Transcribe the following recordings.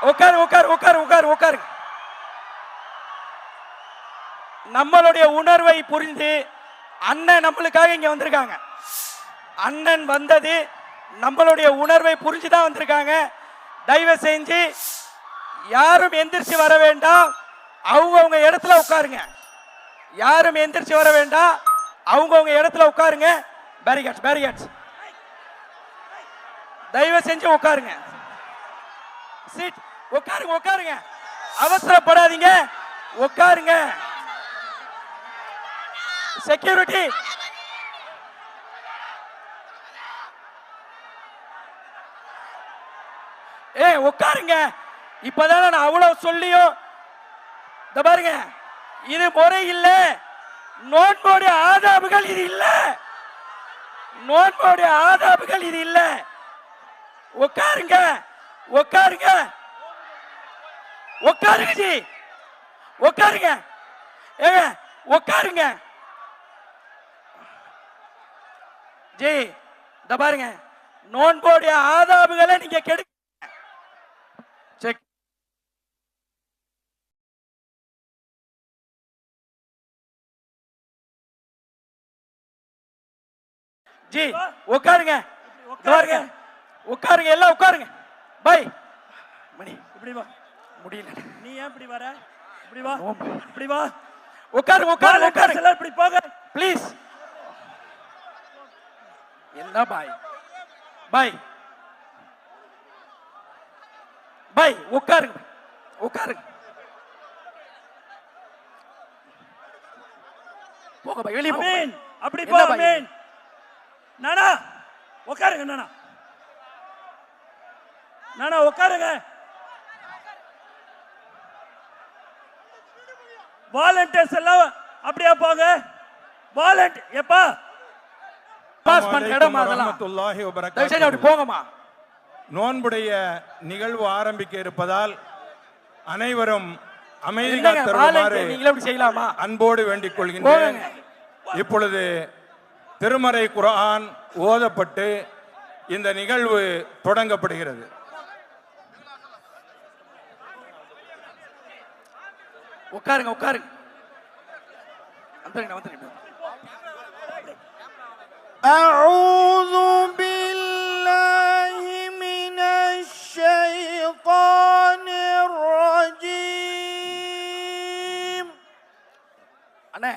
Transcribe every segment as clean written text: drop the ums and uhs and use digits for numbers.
உட்காரு உட்காரு உட்காரு உட்காரு உட்காரு. நம்மளுடைய உணர்வை புரிந்து அண்ணன் நம்மளுக்காக இங்க வந்திருக்காங்க. அண்ணன் வந்தது நம்மளுடைய உணர்வை புரிஞ்சுதான் வந்திருக்காங்க. தயவு செஞ்சு யாரும் எந்திரிச்சு வர வேண்டாம். அவங்கவுங்க இடத்துல உட்காருங்க. யாரும் எந்திரிச்சு வர வேண்டாம். அவங்கவுங்க இடத்துல உட்காருங்க. பேரிகேட்ஸ் பேரிகேட்ஸ் தயவு செஞ்சு உட்காருங்க. சீட் உட்காருங்க உட்காருங்க. அவசரப்படாதீங்க, உட்காருங்க. செக்யூரிட்டி உட்காருங்க. இப்பதானே நான் அவ்வளவு சொல்லியும் பாருங்க, இது முறை இல்ல. நோன்போடைய ஆதாபுகள் இது இல்ல. நோன்போடைய ஆதாபுகள் இது இல்ல. உட்காருங்க உட்காருங்க உட்காருங்க ஜி, உட்காருங்க. ஏங்க உட்காருங்க ஜி. இந்த பாருங்க, நோன்போடைய ஆதாபுகளை நீங்க கெடு. செக். ஜி உட்காருங்க உட்காருங்க உட்காருங்க, எல்லாம் உட்காருங்க. பை மணி இப்படி வா. முடியல. நீ ஏன் இப்படி வர? இப்படி வா இப்படி வா. உட்காருங்க உட்காருங்க உட்காருங்க. எல்லாம் இப்படி போங்க ப்ளீஸ். என்ன பாய் பாய் பாய் உட்காருங்க உட்காருங்க. போங்க பாய், வெளிய போங்க. அமீன் அப்படி போ. அமீன் நானா உட்காருங்க. நானா நானா உட்காருங்க. வாலண்டியர்ஸ் எல்லாம் அப்படியே போங்க. வாலண்டியர் எப்பா பாஸ் பண்ண இடம் அதெல்லாம் தயவு செஞ்சு அப்படி போங்கம்மா. நோன்புடைய நிகழ்வு ஆரம்பிக்க இருப்பதால் அனைவரும் அமைதி காத்தருமாறு அன்போடு வேண்டிக் கொள்கின்றேன். இப்பொழுது திருமறை குர்ஆன் ஓதப்பட்டு இந்த நிகழ்வு தொடங்கப்படுகிறது. உட்காருங்க உட்காருங்க. வந்துருங்க வந்துருங்க. أعوذ بالله من الشيطان الرجيم. அண்ணே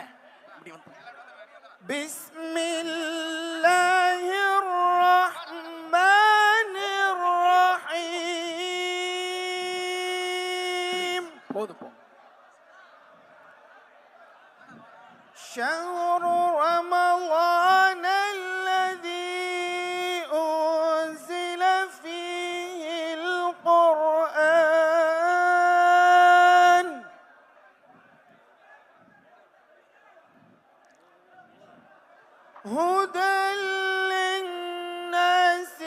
بسم الله الرحمن الرحيم. شهر رمضان الذي أنزل فيه القرآن هدى للناس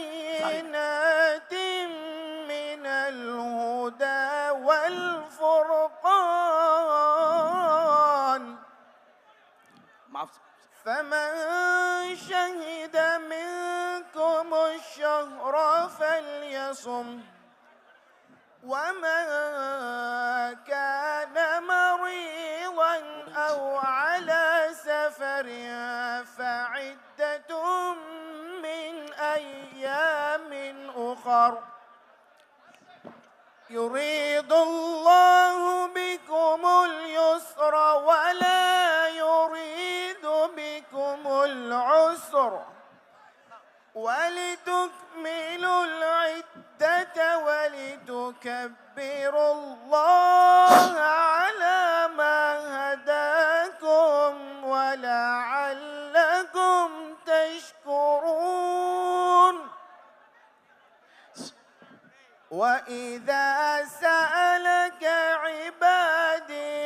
وبينات من الهدى والفرقان فمن شهد منكم الشهر فليصم ومن كان مريضا أو على سفر فعدة من أيام أخر يريد الله بكم اليسر ولا يريد بكم العسر ولتكملوا العدة ولتكبروا الله على ما هداكم ولعلكم تشكرون. وإذا سألك عبادي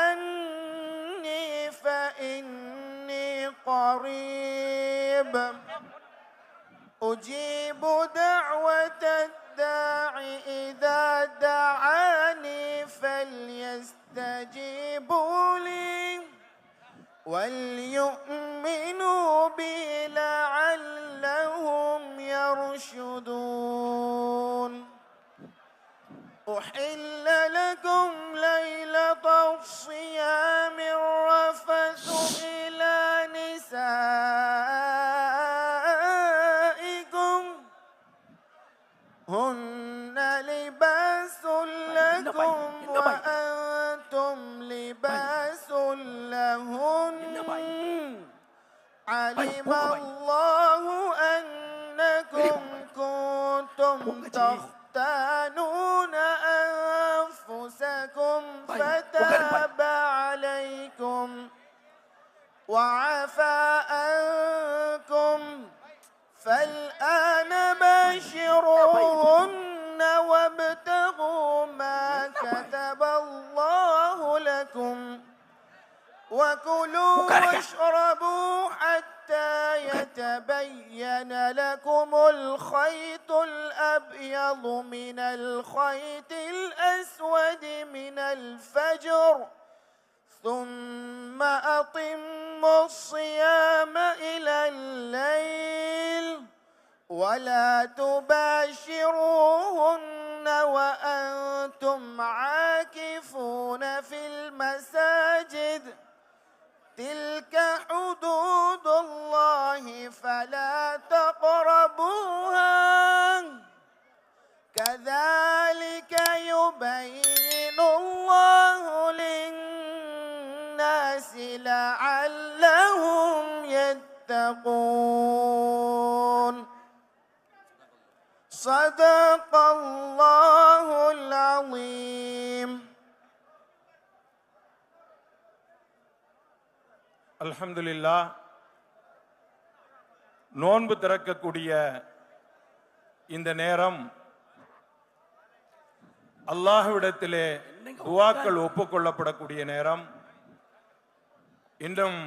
أني فإني قريب أجيب دعوة الداع إذا دعاني فليستجيبوا لي وليؤمنوا بي لعلهم يرشدون. أحل لكم ليلة الصيام الرفث إلى نسائكم هن لباس لكم وأنتم لباس لهن علم الله أنكم كنتم تختانون أنفسكم فتاب عليكم وعفى عنكم فالآن باشروهن وابتغوا ما كتب الله لكم وكلوا واشربوا حتى يتبين لكم الخيط الأبيض من الخيط الأسود من الفجر ثم أتموا الصيام إلى الليل ولا تباشروهن وأنتم عاكفون في المساجد تلك حدود الله فلا تقربوها كذلك يبين الله للناس لعلهم يتقون صدق الله العظيم. அல்ஹம்துலில்லாஹ். நோன்பு திறக்கக்கூடிய இந்த நேரம் அல்லாஹ்விடத்திலே துஆக்கள் ஒப்புக்கொள்ளப்படக்கூடிய நேரம். இன்னும்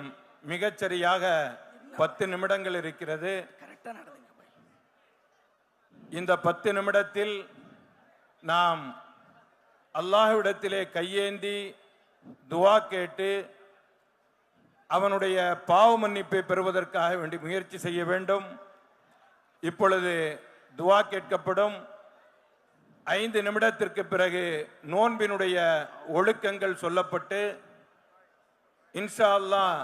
மிகச்சரியாக 10 நிமிடங்கள் இருக்கிறது. இந்த 10 நிமிடத்தில் நாம் அல்லாஹ்விடத்திலே கையேந்தி துஆ கேட்டு அவனுடைய பாவ மன்னிப்பை பெறுவதற்காக வேண்டி முயற்சி செய்ய வேண்டும். இப்பொழுது துஆ கேட்கப்படும். 5 நிமிடத்திற்கு பிறகு நோன்பினுடைய ஒழுக்கங்கள் சொல்லப்பட்டு இன்ஷா அல்லாஹ்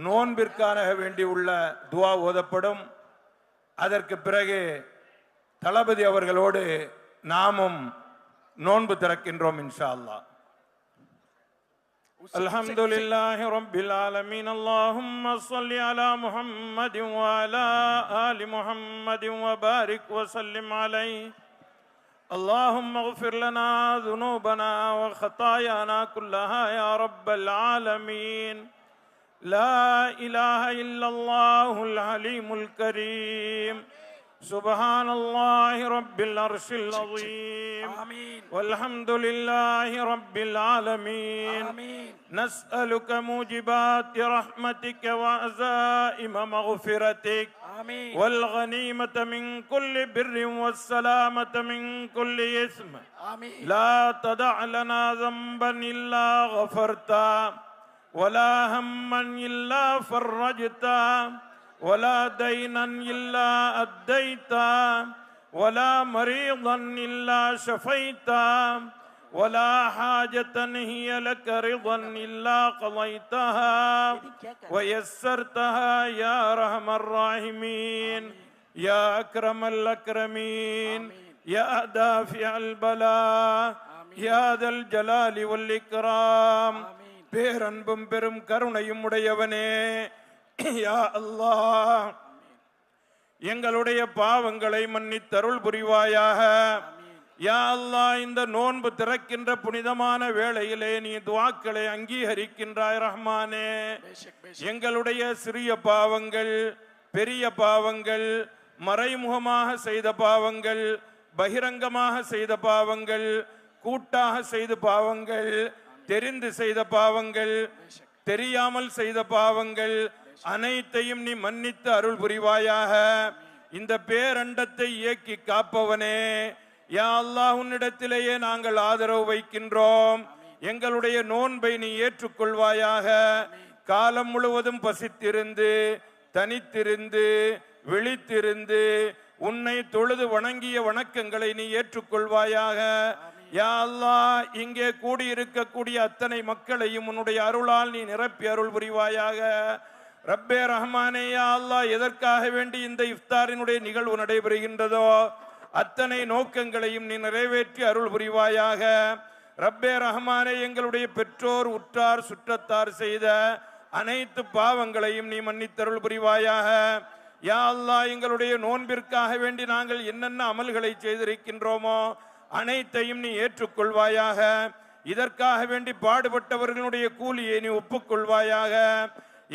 நோன்பிற்காக வேண்டி உள்ள துஆ ஓதப்படும். அதற்கு பிறகு தளபதி அவர்களோடு நாமும் நோன்பு திறக்கின்றோம் இன்ஷா அல்லாஹ். அல்ஹம்துலில்லாஹி ரப்பில் ஆலமீன். அல்லாஹும்ம ஸல்லி அலா முஹம்மதின் வ அலா ஆலி முஹம்மதின் வ பாரிக் வ ஸல்லிம் அலைஹி. اللهم اغفر لنا ذنوبنا وخطايانا كلها يا رب العالمين. لا إله إلا الله العليم الكريم. سبحان الله رب العرش العظيم. والحمد لله رب العالمين. نسألك موجبات رحمتك وعزائم مغفرتك والغنيمة من كل بر والسلامة من كل إثم. لا تدع لنا ذنبا إلا غفرته ولا هما إلا فرجته ولا دينا إلا أديته ولا مريضا إلا شفيته ولا حاجة هي لك رضا إلا قضيتها ويسرتها يا أرحم الراحمين يا أكرم الأكرمين يا دافع البلاء يا ذا الجلال والإكرام. பேரன்பும் பெரும் கருணையும் உடையவனே யா அல்லாஹ், எங்களுடைய பாவங்களை மன்னித்தருள் புரிவாயாக. யா அல்லாஹ், இந்த நோன்பு திறக்கின்ற புனிதமான வேளையிலே நீ துஆக்களை அங்கீகரிக்கின்றாய் ரஹ்மானே. எங்களுடைய சிறிய பாவங்கள், பெரிய பாவங்கள், மறைமுகமாக செய்த பாவங்கள், பகிரங்கமாக செய்த பாவங்கள், கூட்டாக செய்த பாவங்கள், தெரிந்து செய்த பாவங்கள், தெரியாமல் செய்த பாவங்கள் அனைத்தையும் நீ மன்னித்து அருள் புரிவாயாக. இந்த பேரண்டத்தை இயக்கி காப்பவனே யா அல்லாஹ், உன்னிடத்திலேயே நாங்கள் ஆதரவு வைக்கின்றோம். எங்களுடைய நோன்பை நீ ஏற்றுக்கொள்வாயாக. காலம் முழுவதும் பசித்திருந்து, தனித்திருந்து, விழித்திருந்து உன்னை தொழுது வணங்கிய வணக்கங்களை நீ ஏற்றுக்கொள்வாயாக. யா அல்லாஹ் இங்கே கூடியிருக்கக்கூடிய அத்தனை மக்களையும் உன்னுடைய அருளால் நீ நிரப்பி அருள் புரிவாயாக. ரப்பே ரஹ்மானே, யா அல்லாஹ் எதற்காக வேண்டி இந்த இஃப்தாரினுடைய நிகழ்வு நடைபெறுகின்றதோ அத்தனை நோக்கங்களையும் நீ நிறைவேற்றி அருள் புரிவாயாக. ரப்பே ரஹ்மானே, எங்களுடைய பெற்றோர் உற்றார் சுற்றத்தார் செய்த அனைத்து பாவங்களையும் நீ மன்னித்தருள் புரிவாயாக. யா அல்லாஹ் எங்களுடைய நோன்பிற்காக வேண்டி நாங்கள் என்னென்ன அமல்களை செய்திருக்கின்றோமோ அனைத்தையும் நீ ஏற்றுக்கொள்வாயாக. இதற்காக வேண்டி பாடுபட்டவர்களுடைய கூலியை நீ ஒப்புக்கொள்வாயாக.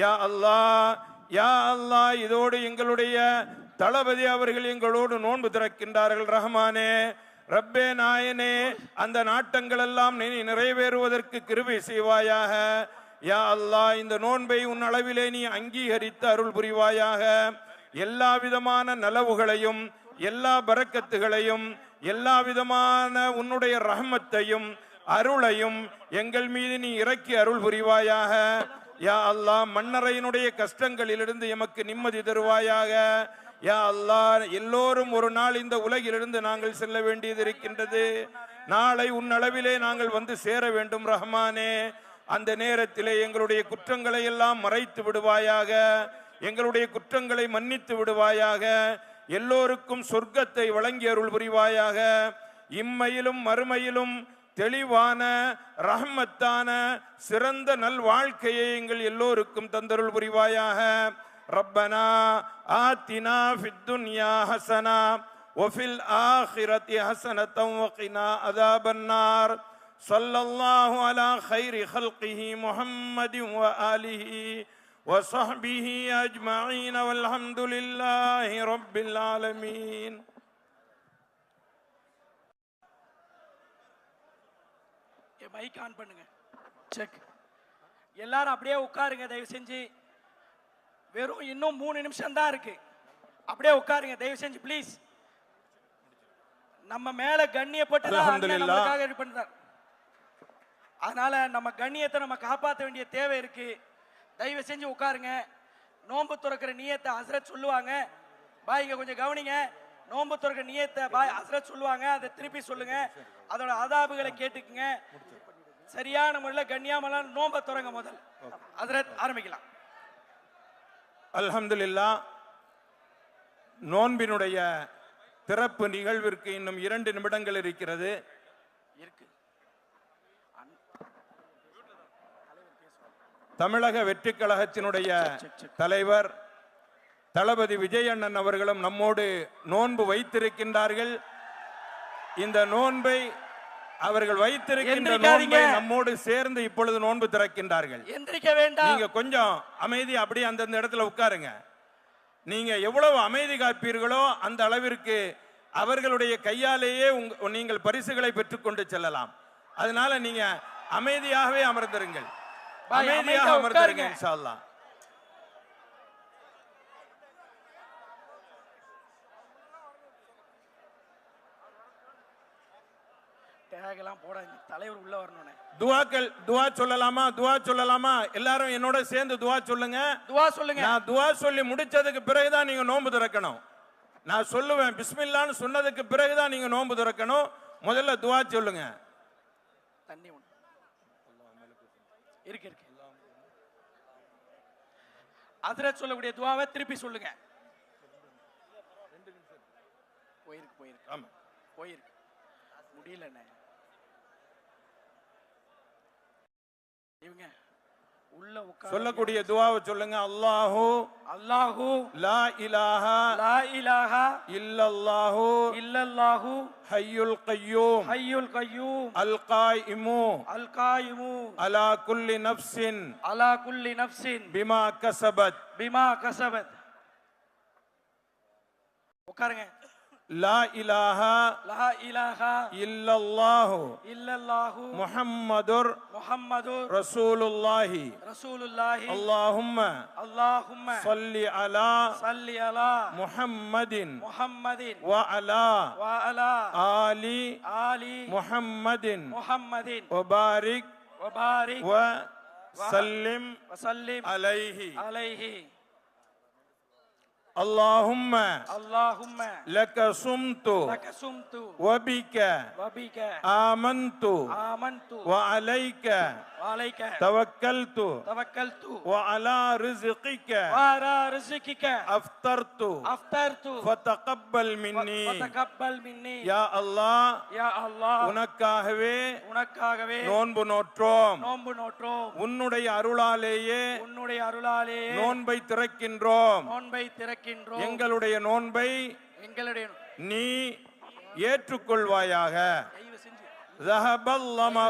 யா அல்லாஹ், யா அல்லாஹ், இதோடு எங்களுடைய தளபதி அவர்கள் எங்களோடு நோன்பு திறக்கின்றார்கள். ரஹ்மானே, ரப்பே நாயனே, அந்த நாட்டங்கள் எல்லாம் நீ நிறைவேறுவதற்கு கிருபை செய்வாயாக. யா அல்லாஹ், இந்த நோன்பை உன் அளவிலே நீ அங்கீகரித்து அருள் புரிவாயாக. எல்லா விதமான நலவுகளையும் எல்லா பரக்கத்துகளையும் எல்லா விதமான உன்னுடைய ரஹ்மத்தையும் அருளையும் எங்கள் மீது நீ இறக்கி அருள் புரிவாயாக. யா அல்லாஹ், மன்னரையினுடைய கஷ்டங்களிலிருந்து எமக்கு நிம்மதி தருவாயாக. யா அல்லாஹ், எல்லோரும் ஒரு நாள் இந்த உலகிலிருந்து நாங்கள் செல்ல வேண்டியது இருக்கின்றது. நாளை உன் அளவிலே நாங்கள் வந்து சேர வேண்டும். ரஹ்மானே, அந்த நேரத்திலே எங்களுடைய குற்றங்களை எல்லாம் மறைத்து விடுவாயாக. எங்களுடைய குற்றங்களை மன்னித்து விடுவாயாக. எல்லோருக்கும் சொர்க்கத்தை வழங்கி அருள் புரிவாயாக. இம்மையிலும் மறுமையிலும் தெளிவான ரஹ்மத்தான சிறந்த நல் வாழ்க்கையை எங்கள் எல்லோருக்கும் தந்தருள் புரிவாயாக. ரப்பனா ஆத்தினா ஃபித் துன்யா ஹஸனா வஃபில் ஆখিরাতি ஹஸனத்தன் வகினா அஸாபன்னார். ஸல்லல்லாஹு அலா கைரி ஹல்கிஹி முஹம்மதின் வ ஆலிஹி وصحبه أجمعين والحمد لله رب العالمين. மைக் ஆன் பண்ணுங்க. செக். எல்லாரும் அப்படியே உட்காருங்க தயவு செஞ்சு. வெறும் இன்னும் 3 நிமிஷம் தான் இருக்கு. அப்படியே உட்காருங்க தயவு செஞ்சு ப்ளீஸ். நம்ம மேல கண்ணியப்பட்டு நமக்காக இது பண்றார். அதனால நம்ம கண்ணியத்தை நம்ம காப்பாற்ற வேண்டிய தேவை இருக்கு. தயவு செஞ்சு உட்காருங்க. நோன்பு துறக்கிற நியத்தை ஹஸ்ரத் சொல்லுவாங்க. பாய் இங்க கொஞ்சம் கவனிங்க. நோன்பு துறக்கிற நியத்தை பாய் ஹஸ்ரத் சொல்லுவாங்க. அதை திருப்பி சொல்லுங்க. அதோட அதாபுகளை கேட்டுக்குங்க. சரியான முறையில் கண்ணியமான நோன்பை துறங்க. முதல் ஹஸ்ரத் ஆரம்பிக்கலாம். அல்ஹம்துலில்லாஹ், நோன்பினுடைய திறப்பு நிகழ்விற்கு இன்னும் 2 நிமிடங்கள் இருக்கிறது. தமிழக வெற்றி கழகத்தினுடைய தலைவர் தளபதி விஜய் அண்ணன் அவர்களும் நம்மோடு நோன்பு வைத்திருக்கின்றார்கள். இந்த நோன்பை அவர்கள் வைத்திருக்கின்ற நோன்பை நம்மோடு சேர்ந்து இப்பொழுது நோன்பு திறக்கின்றார்கள். எந்திரிக்க வேண்டாம். நீங்க கொஞ்சம் அமைதி அப்படியே அந்தந்த இடத்துல உட்காருங்க. நீங்க எவ்வளவு அமைதி காப்பீர்களோ அந்த அளவிற்கு அவர்களுடைய கையாலேயே நீங்கள் பரிசுகளை பெற்றுக்கொண்டு செல்லலாம். அதனால நீங்க அமைதியாகவே அமர்ந்திருங்கள். அமைதியாக அமர்ந்திருங்க இன்ஷா அல்லாஹ். டேகெல்லாம் போட தலைவர் உள்ள வரணும். துவா சொல்லலாமா? துவா சொல்லலாமா? எல்லாரும் என்னோட சேர்ந்து துவா சொல்லுங்க. துவா சொல்லுங்க. நான் துவா சொல்லி முடிச்சதுக்கு பிறகுதான் நீங்க நோன்பு திறக்கணும். நான் சொல்லுவேன் பிஸ்மில்லான்னு சொன்னதுக்கு பிறகுதான் நீங்க நோன்பு திறக்கணும். முதல்ல துவா சொல்லுங்க. தண்ணி இருக்கு இருக்கு. ஹஸ்ரத் சொல்லக்கூடிய துவாவை திருப்பி சொல்லுங்க. போயிருக்கு போயிருக்கு. ஆமா போயிருக்கு. முடியலண்ணே. இவங்க உள்ள உட்கார சொல்லக்கூடிய துவாவை சொல்லுங்க. அல்லாஹு அல்லாஹு லா இலாஹா லா இலாஹா இல்லல்லாஹு இல்லல்லாஹு ஹய்யுல் கய்யூம் ஹய்யுல் கய்யூம் அல் காயிமு அலா குல்லி நஃப்ஸின் பிமா கஸபத் உட்காருங்க. லா இலாஹா இல்லல்லாஹு முஹம்மதுர் ரசூலுல்லாஹி அல்லாஹும்ம ஸல்லி அலா முஹம்மதின் வ அலா ஆலி முஹம்மதின் வ பாரிக் வ சல்லிம் அலைஹி. اللهم اللهم لك صمت لك صمت وبك وبك آمنت آمنت وعليك وعليك توكلت توكلت وعلى رزقك وعلى رزقك أفطرت أفطرت فتقبل مني فتقبل مني يا الله يا الله உனக்காகவே உனக்காகவே நோன்பு நோற்றோம். நோன்பு நோற்றோம். உன்னுடைய அருளாலேயே உன்னுடைய அருளாலே நோன்பை திறக்கின்றோம். நோன்பை திறக்கின்றோம். எங்களுடைய நோன்பை எங்களுடைய நீ ஏற்றுக்கொள்வாயாக. தயவு செஞ்சு ذهب الظمأ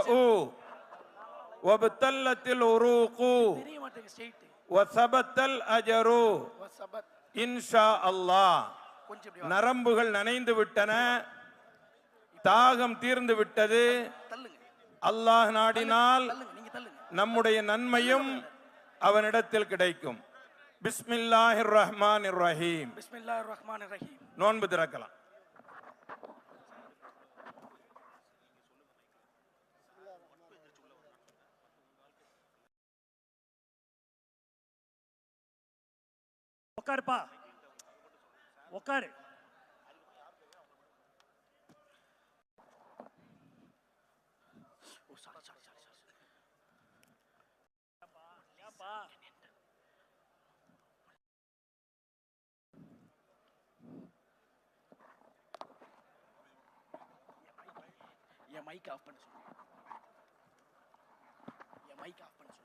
وابتلت العروق தெரிய மாட்டேங்க ஸ்ட்ரைட் وثبت الأجر வசபத் إن شاء الله. கொஞ்சம் இப்படி நரம்புகள் நனைந்து விட்டன, தாகம் தீர்ந்து விட்டது. தள்ளுங்க அல்லாஹ் நாடினால் தள்ளுங்க நீங்க தள்ளுங்க. நம்முடைய நன்மையும் அவனிடத்தில் கிடைக்கும். பிஸ்மில்லாஹிர் ரஹ்மானிர் ரஹீம். பிஸ்மில்லாஹிர் ரஹ்மானிர் ரஹீம். நோன்பு திறக்கலாம். உட்காருப்பா, உட்காரு. என் மைக் ஆஃப் பண்ண சொல்லு. என் மைக் ஆஃப் பண்ண சொல்லு.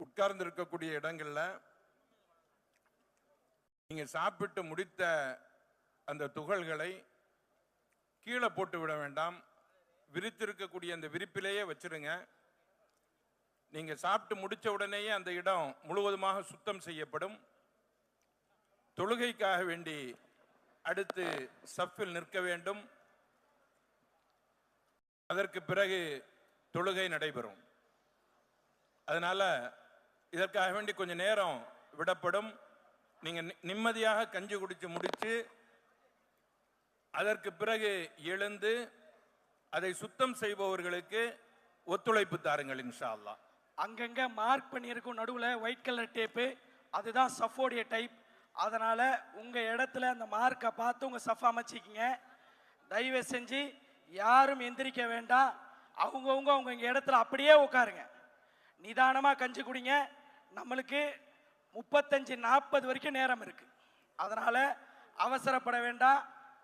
உட்கார்ந்து இருக்கக்கூடிய இடங்கள்ல நீங்க சாப்பிட்டு முடித்த அந்த துகள்களை கீழே போட்டு விட வேண்டாம். விரித்திருக்கக்கூடிய அந்த விரிப்பிலேயே வச்சிருங்க. நீங்க சாப்பிட்டு முடிச்ச உடனேயே அந்த இடம் முழுவதுமாக சுத்தம் செய்யப்படும். தொழுகைக்காக வேண்டி அடுத்து சஃபில் நிற்க வேண்டும். அதற்கு பிறகு தொழுகை நடைபெறும். அதனால இதற்காக வேண்டி கொஞ்சம் நேரம் விடப்படும். நீங்க நிம்மதியாக கஞ்சி குடிச்சு முடிச்சு அதற்கு பிறகு எழுந்து அதை சுத்தம் செய்பவர்களுக்கு ஒத்துழைப்பு தாருங்கள் இன்ஷா அல்லாஹ். அங்கங்க மார்க் பண்ணியிருக்கும் நடுவுல ஒயிட் கலர் டேப்பு, அதுதான் சஃபோடைய டைப். அதனால உங்க இடத்துல அந்த மார்க்கை பார்த்து உங்க சஃப் அமைச்சிக்கிங்க. தயவு செஞ்சு யாரும் எந்திரிக்க வேண்டாம். அவங்கவுங்க அவங்க இடத்துல அப்படியே உட்காருங்க. நிதானமா கஞ்சி குடிங்க. நம்மளுக்கு 35-40 வரைக்கும் நேரம் இருக்கு. அதனால அவசரப்பட வேண்டாம்.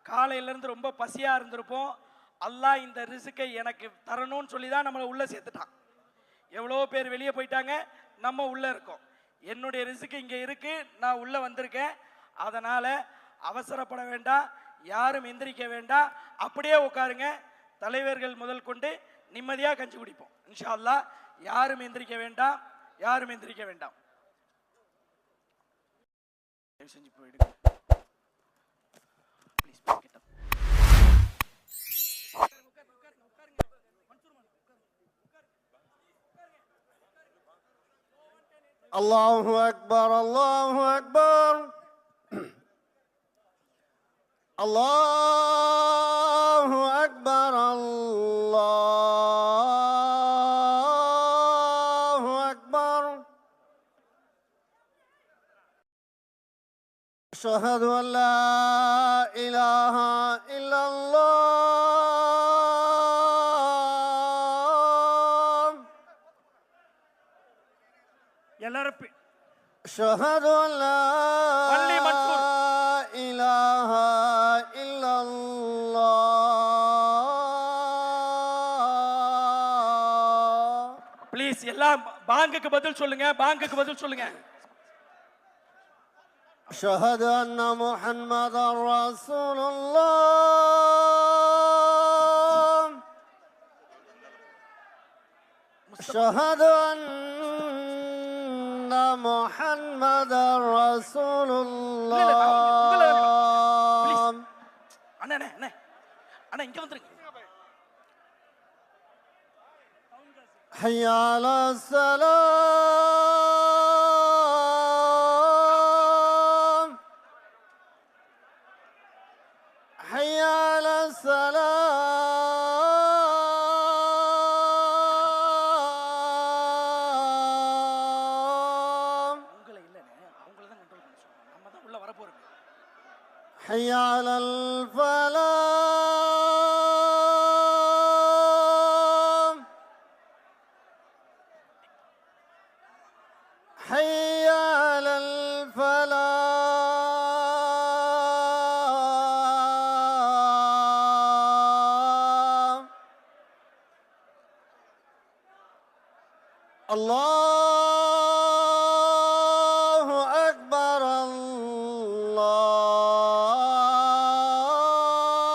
காலையிலேருந்து ரொம்ப பசியா இருந்திருப்போம். அல்லாஹ் இந்த ரிஸ்கை எனக்கு தரணும்னு சொல்லி தான் நம்மளை உள்ள சேர்த்துட்டான். எவ்வளோ பேர் வெளியே போயிட்டாங்க, நம்ம உள்ள இருக்கோம். என்னுடைய ரிஸ்க் இங்கே இருக்கு, நான் உள்ள வந்திருக்கேன். அதனால அவசரப்பட வேண்டாம், யாரும் எந்திரிக்க வேண்டாம், அப்படியே உட்காருங்க. தலைவர்கள் முதல் கொண்டு நிம்மதியா கஞ்சி குடிப்போம் இன்ஷா அல்லாஹ். யாரும் எந்திரிக்க வேண்டாம், யாரும் எந்திரிக்க வேண்டாம். தயவு செஞ்சு போயிடுங்க. ப்ளீஸ் கிட்ட الله أكبر الله أكبر الله أكبر الله أكبر أشهد أن لا إله إلا الله எல்லாரும் أشهد أن لا வள்ளி மன்சூர். إله إلا الله ப்ளீஸ் எல்லாம் பாங்குக்கு பதில் சொல்லுங்க, பாங்குக்கு பதில் சொல்லுங்க. أشهد أن محمدا رسول الله. أشهد أن محمدا رسول الله. அண்ணா அண்ணா அண்ணா அண்ணா இங்க வந்துருங்க. حي على السلام. حي على السلام. உங்களை இல்லனே, அவங்கள தான் கண்ட்ரோல் பண்ண சொல்றோம். நம்ம தான் உள்ள வர போறோம். حي على الفلاح. حي على الفلاح. الله أكبر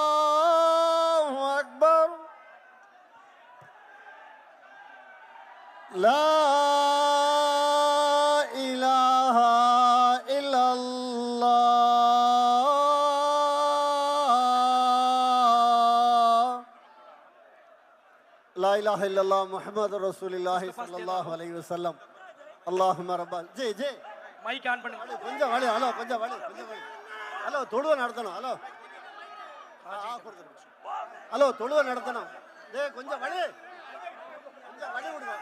الله أكبر. لا إله إلا الله. لا إله إلا الله محمد رسول الله صلى الله عليه وسلم. اللهم رب ஜி ஜி மைக் ஆன் பண்ணுங்க. கொஞ்சம் வழி. ஹலோ கொஞ்சம் வழி. ஹலோ தொழுவை நடத்தணும். ஹலோ ஹலோ தொழுவை நடத்தணும். கொஞ்சம் வழி விடுங்க.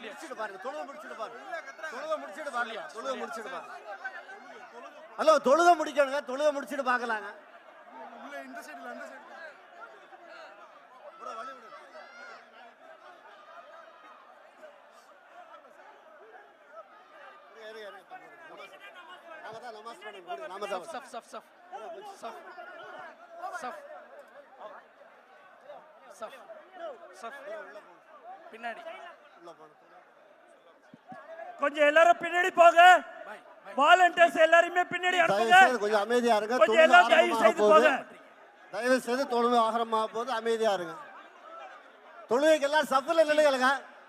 முடிச்சிட்டு பாருங்க. தொழுவை முடிச்சிட்டு பாருங்க. ஹலோ தொழுவை முடிக்கணுங்க. தொழுவை முடிச்சிட்டு பார்க்கலாங்க. சஃப் சஃப் சஃப் சஃப் சஃப் சஃப் சஃப் பின்னாடி கொஞ்சம் எல்லாரும் பின்னாடி போங்க. வாலண்டியர்ஸ் எல்லாரும் பின்னாடி அனுப்புங்க. கொஞ்சம் அமைதியா இருங்க. கொஞ்சம் எல்லாம் தயவு செய்து போங்க. தயவு செய்து தொழுவை ஆகரமா போது அமைதியா இருங்க. தொழுகைக்கு எல்லாம் சஃப்ல நில்லுங்க.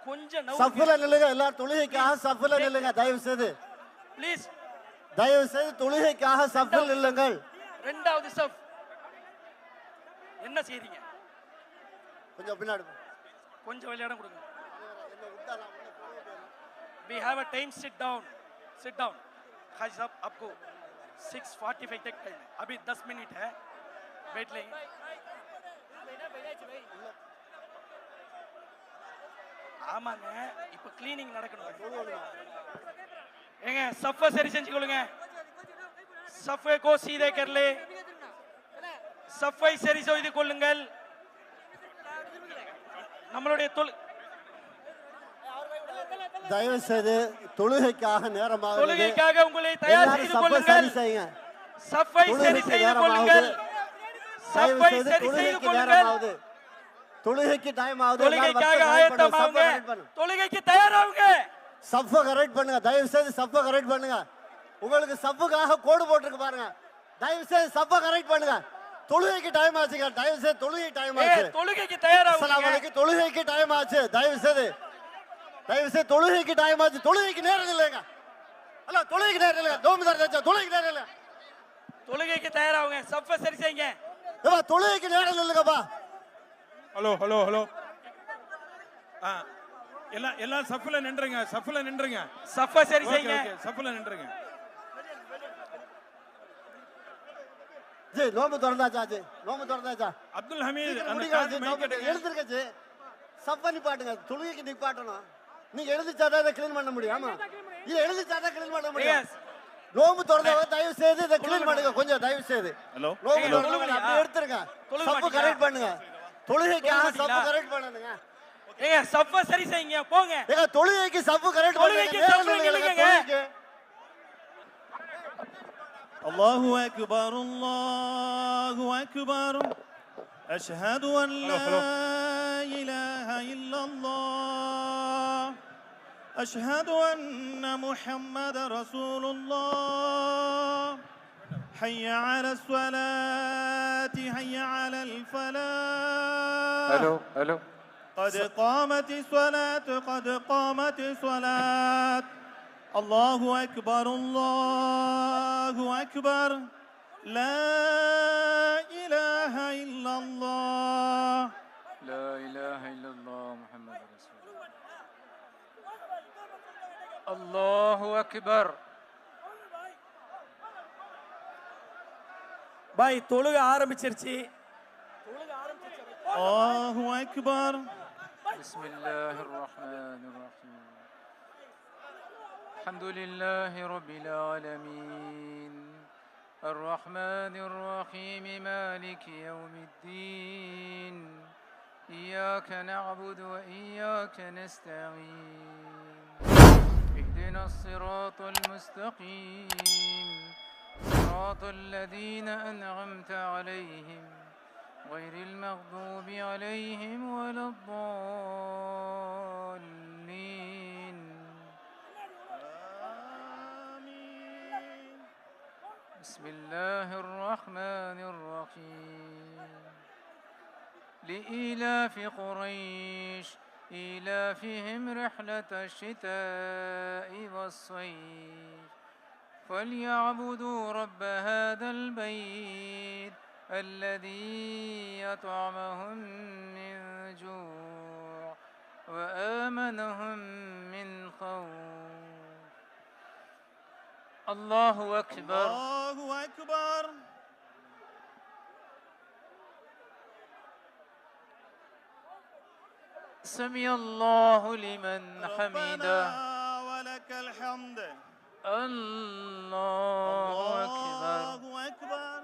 கொஞ்சம் சஃப்ல நில்லுங்க. எல்லாரும் தொழுகைக்காக சஃப்ல நில்லுங்க. தயவு செய்து ப்ளீஸ். தயவு செய்து தொழுகைக்காக சஃப்ல நில்லுங்கள். இரண்டாவது சஃப் என்ன செய்றீங்க? கொஞ்சம் பின்னாடி கொஞ்சம் விளையாட கொடுங்க. We have a time. Sit down. Sit down. हाजी साहब आपको 6:45 तक टाइम है. अभी 10 मिनट है. वेट लेंगे. ஆமாங்க இப்ப கிளீனிங் நடக்கணும். ஏங்க சஃபை சரி செஞ்சுக்கொள்ளுங்க. சஃபை கோ சீதே कर ले. சஃபை சரி செய்து கொள்ளுங்கள். நம்மளுடைய தயவு செய்து தொழுகைக்காக நேரமாக தொழுகைக்காக உங்களை தயார் செய்து கொள்ளுங்கள். சஃபை சரி செய்து கொள்ளுங்கள். சஃபை சரி செய்து கொள்ளுங்கள். தொழுகைக்கு டைம் ஆகுது. தொழுகைக்காக ஆயத்தமாகுங்க. தொழுகைக்கு தயாராகுங்க. சஃபை கரெக்ட் பண்ணுங்க. தயவு செய்து சஃபை கரெக்ட் பண்ணுங்க. உங்களுக்கு சஃபுக்காக கோடு போட்டுருக்கு பாருங்க. தயவு செய்து சஃபை கரெக்ட் பண்ணுங்க. தொழுகைக்கு டைம் ஆச்சுங்க. தயவு செய்து தொழுகை டைம் ஆச்சு. தொழுகைக்கு தயாராகுங்க. அஸ்ஸலாமு அலைக்கும். தொழுகைக்கு டைம் ஆச்சு. தயவு செய்து தொழுகைக்கு டைம் ஆச்சு. தொழுகைக்கு நேரம் இல்லைங்க. ஹலோ தொழுகைக்கு நேரம் இல்லைங்க. தோமிதார் தேச்சா தொழுகைக்கு நேரம் இல்லை. தொழுகைக்கு தயாராகுங்க. சஃபை சரி செய்யுங்க. தொழுகைக்கு நேரம் இல்லைங்கப்பா. ஹலோ ஹலோ ஹலோ எல்லாம் சஃப்ல நின்றுங்க. சஃப்ல நின்றுங்க. சஃபை சரி செய்யுங்க. சஃப்ல நின்றுங்க. ஜி நோம்பு திறந்தாச்சா? ஜி நோம்பு திறந்தாச்சா? அப்துல் ஹமீத் எழுந்திருக்க ஜி. சஃபை நிப்பாட்டுங்க. தொழுகைக்கு நிப்பாட்டணும். நீங்க எழுதிச்சாதான் இதை கிளீன் பண்ண முடியும். ஆமா இது எழுதிச்சாதான் கிளீன் பண்ண முடியும். நோம்பு திறந்தவங்க தயவு செய்து இதை கிளீன் பண்ணுங்க. கொஞ்சம் தயவு செய்து நோம்பு திறந்தவங்க அப்படியே எடுத்துருங்க. சஃபை கரெக்ட் பண்ணுங்க. தொழுகைக்காக சஃபை கரெக்ட் பண்ணுங்க. ஏங்க சஃபை சரி செய்யுங்க. போங்க. ஏங்க தொழுகைக்கு சஃபை கரெக்ட் பண்ணுங்க. الله أكبر الله أكبر أشهد أن لا إله إلا الله أشهد أن محمد رسول الله حي على الصلاة حي على الفلاح الو قد قامت الصلاة قد قامت الصلاة الله أكبر الله أكبر لا إله إلا الله لا إله إلا الله محمد رسول الله الله أكبر பாய் தொழுக ஆரம்பிச்சிருச்சு الله أكبر بسم الله الرحمن الرحيم الحمد لله رب العالمين الرحمن الرحيم مالك يوم الدين إياك نعبد وإياك نستعين اهدنا الصراط المستقيم صراط الذين أنعمت عليهم غير المغضوب عليهم ولا الضالين آمين بسم الله الرحمن الرحيم لإيلاف قريش إيلافهم رحلة الشتاء والصيف فليعبدوا رب هذا البيت الذي أطعمهم من جوع وآمنهم من خوف الله أكبر الله أكبر سمع الله لمن حمده ربنا ولك الحمد الله أكبر الله أكبر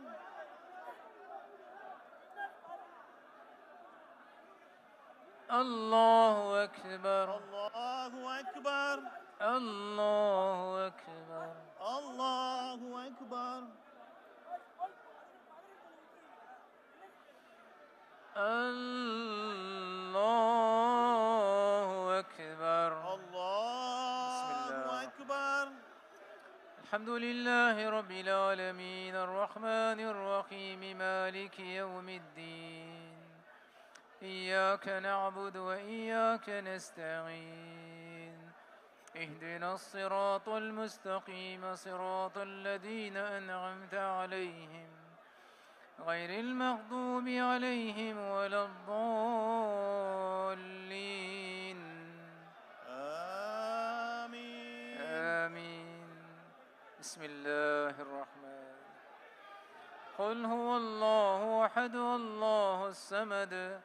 الله أكبر الله أكبر الله أكبر الله أكبر الله أكبر الله أكبر الحمد لله رب العالمين الرحمن الرحيم مالك يوم الدين إياك نعبد وإياك نستعين اهدنا الصراط المستقيم صراط الذين أنعمت عليهم غير المغضوب عليهم ولا الضالين آمين آمين بسم الله الرحمن قل هو الله أحد الله الصمد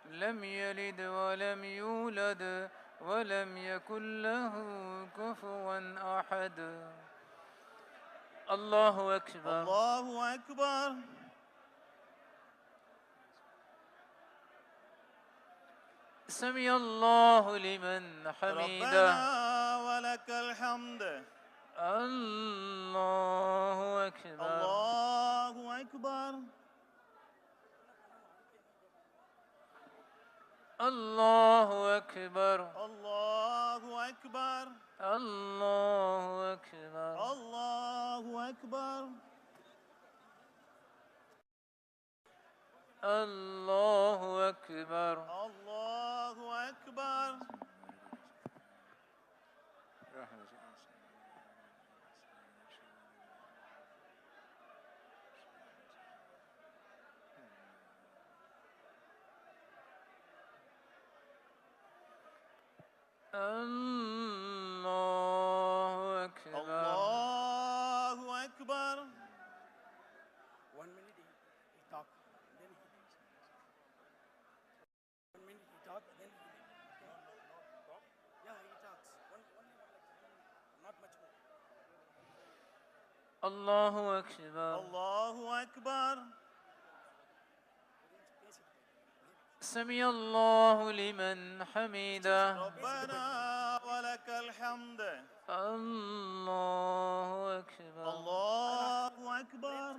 لم يلد ولم يولد ولم يكن له كفوا أحد الله أكبر الله أكبر سمع الله لمن حمده ربنا ولك الحمد الله أكبر الله أكبر الله أكبر الله أكبر الله أكبر الله أكبر الله أكبر الله أكبر الله أكبر الله أكبر 1 minute he talk, then he 1 minute he talk, then he talk. Yeah, he talks. Not much more. الله أكبر الله أكبر سمع الله لمن حمده ربنا ولك الحمد الله أكبر الله أكبر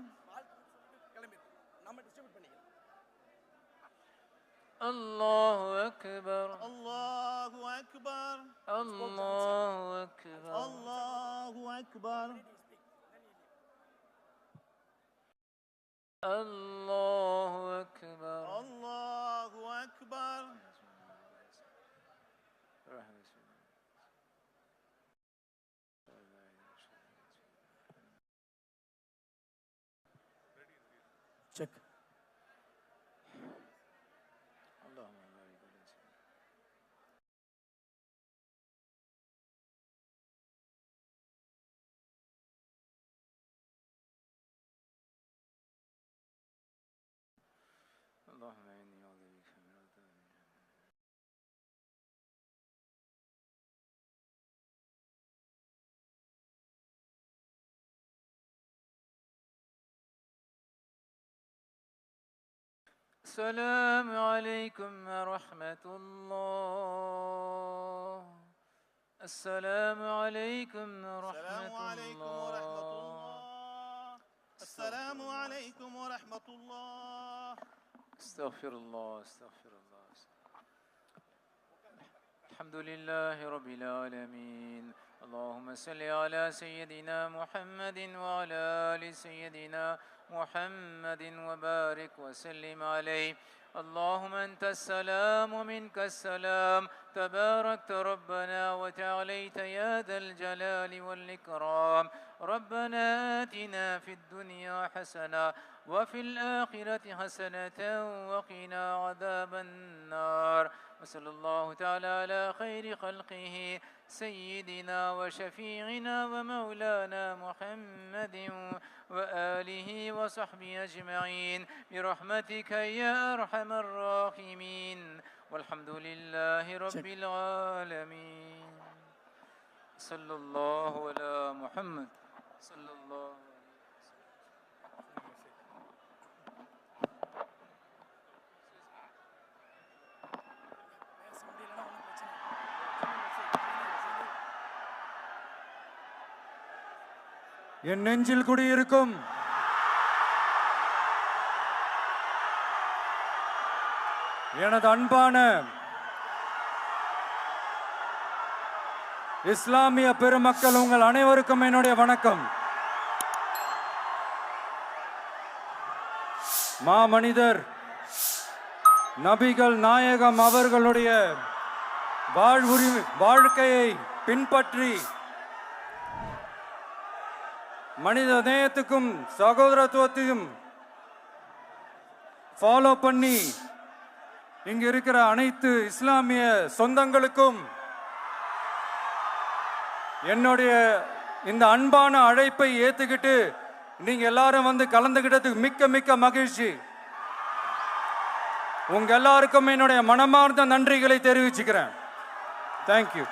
கிளம்பி நம்ம டிஸ்ட்ரிபியூட் பண்ணிக்கலாம் الله أكبر الله أكبر الله أكبر الله أكبر الله أكبر الله أكبر செக். اللهم بارك على سيدنا اللهم إني أعوذ بك من عذاب جهنم. السلام عليكم ورحمة الله. السلام عليكم ورحمة السلام عليكم ورحمة الله. الله السلام عليكم ورحمة الله استغفر الله استغفر الله. الحمد لله رب العالمين. اللهم صل على سيدنا محمد وعلى آل سيدنا محمد وبارك وسلم عليه. اللهم أنت السلام ومنك السلام، تباركت ربنا وتعاليت يا ذا الجلال والإكرام. ربنا آتنا في الدنيا حسنة وفي الآخرة حسنة وقنا عذاب النار. وصلى الله تعالى على خير خلقه سيدنا وشفيعنا ومولانا محمد وآله وصحبه أجمعين برحمتك يا أرحم الراحمين. والحمد لله رب العالمين. صلى الله على محمد صلى الله عليه என் நெஞ்சில் குடியிருக்கும் எனது அன்பான இஸ்லாமிய பெருமக்கள், உங்கள் அனைவருக்கும் என்னுடைய வணக்கம். மாமனிதர் நபிகள் நாயகம் அவர்களுடைய வாழ்க்கையை பின்பற்றி மனித நேயத்துக்கும் சகோதரத்துவத்தையும் ஃபாலோ பண்ணி இங்க இருக்கிற அனைத்து இஸ்லாமிய சொந்தங்களுக்கும் என்னுடைய இந்த அன்பான அழைப்பை ஏத்துக்கிட்டு நீங்க எல்லாரும் வந்து கலந்துகிட்டதுக்கு மிக்க மிக்க மகிழ்ச்சி. உங்க எல்லாருக்கும் என்னுடைய மனமார்ந்த நன்றிகளை தெரிவிச்சுக்கிறேன். தேங்க்யூ.